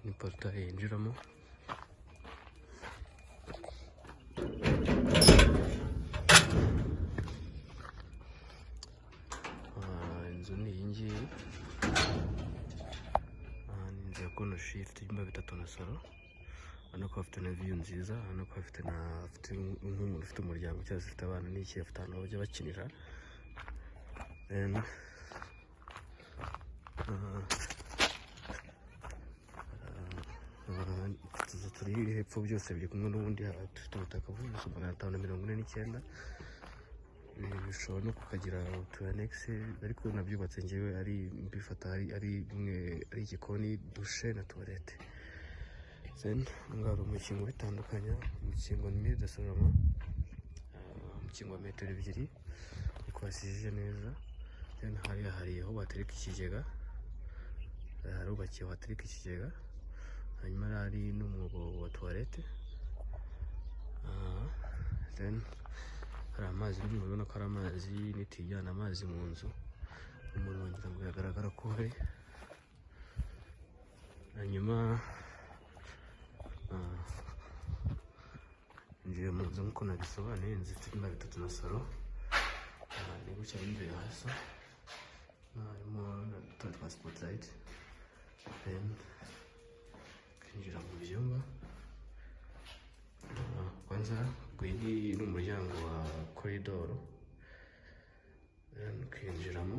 ni portail yinjiramo. Inzu ni iyi ngiyi, ni inzu ya konoshi ifite ibyumba 3 na salo. Hano ko bafite na view nziza, hano ko bafite nk'umuntu ufite umuryango cyangwa se ufite abana n'iki, afite ahantu bajya bakinira. Utuzu turi hepfo byose biri kumwe n'ubundi dufite ubutaka bw'ubuso 549. Bishobora no kukagira utu annex, ariko nabyubatse ngewe ari mbifata ari igikoni, dushe na toilette. Ngaro umukingo bitandukanye, umukingo ni mide salama, umukingo wa metero 2 ukwasije neza. Hari aho batereka ikigega, harubakiye batereka ikigega, hanyuma hari n'umwobo wa toilette. Hari amazi, murabona ko ari amazi n'itijyana amazi mu nzu. Umuntu wagira ngo yagaragara ko hari. Hanyuma ngiye mu nzu nk'uko nabisobanuye, inzu ifite ibyumba 3 na salo. Ni gutya imbere hasa, harimo na transport light. Kwinjira mu byumba, kwanza ni umuryango wa koridoro, kwinjiramo.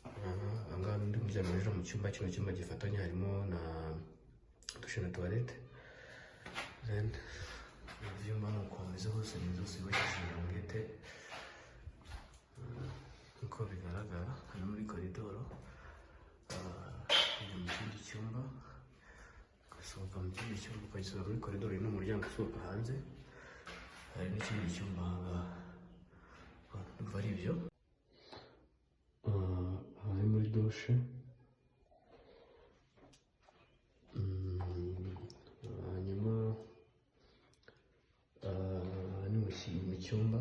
Ahangaha undi muryango winjira mu cyumba, kino cyumba gifatanye, harimo na dushe na toilette. Ibyumba nuko bimeze hose, ni inzu yubakishije rangete nk'uko bigaragara. Hano muri koridoro, ni mu kindi cyumba, ugasohoka mu kindi cyumba ukagisohoka muri koridoro. Ni umuryango usohoka hanze, hari n'ikindi cyumba ahangaha. Ari byo hari muri dushe. Hanyuma ni mu cyumba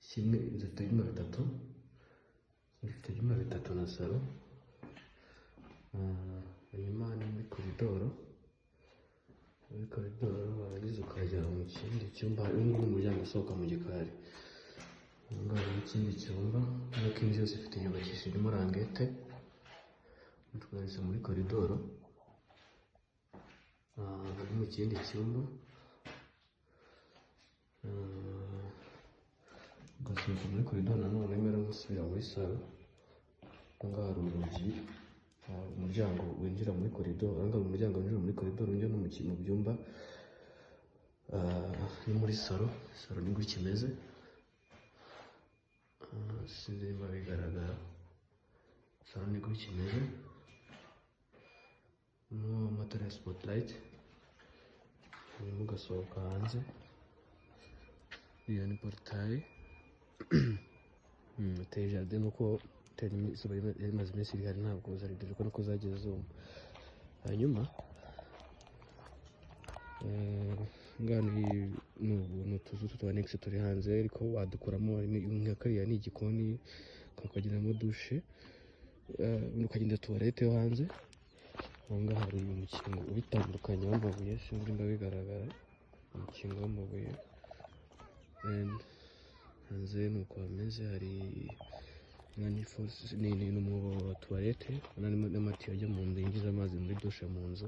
kimwe, inzu ifite ibyumba 3, ifite ibyumba 3 na salo. Hanyuma ni muri koridoro, warangiza ukajya mu kindi cyumba. Uyu ni umuryango usohoka mu gikari. Ngaho mu kindi cyumba, nuko inzu yose ifite yubakishijemo rangete. Twahise muri koridoro, hari mu kindi cyumba, ugasohoka muri koridoro nanone mbere gusubira muri salo. Ngaho hari urugi, umuryango winjira muri koridoro. Ngaho umuryango winjira muri koridoro njya no mu byumba. Ni muri salo ni gutya imeze, sinzi niba bigaragara. Salo ni gutya imeze, mo amatara ya spotlight. Hanyuma ugasohoka hanze. Iyo ni portail. Ateye jardin, nuko izuba rimaze iminsi rihari, ntabwo zaridurika nuko zageze izuba. Hanyuma ngaho ni utuzu twa annex turi hanze, ariko wadukuramo. Nka kariya ni igikoni, ukagiramo dushe, ukagenda toilette yo hanze. Ahangaha hari umukingo ubitandukanye w'amabuye, sinzi niba bigaragara, umukingo w'amabuye. Hanze nuko hameze, hari n'umwobo wa toilette, n'amatiyo ajya mu nzu yinjiza amazi muri dushe mu nzu.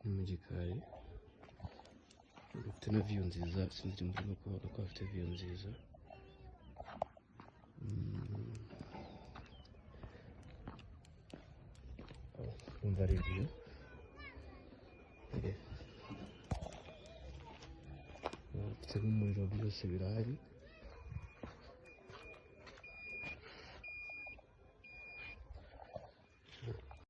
Ni mu gikari, bafite na view nziza, sinzi mvuga ko bafite view nziza. Umva ari view. Bafite n'umuriro, byose birahari.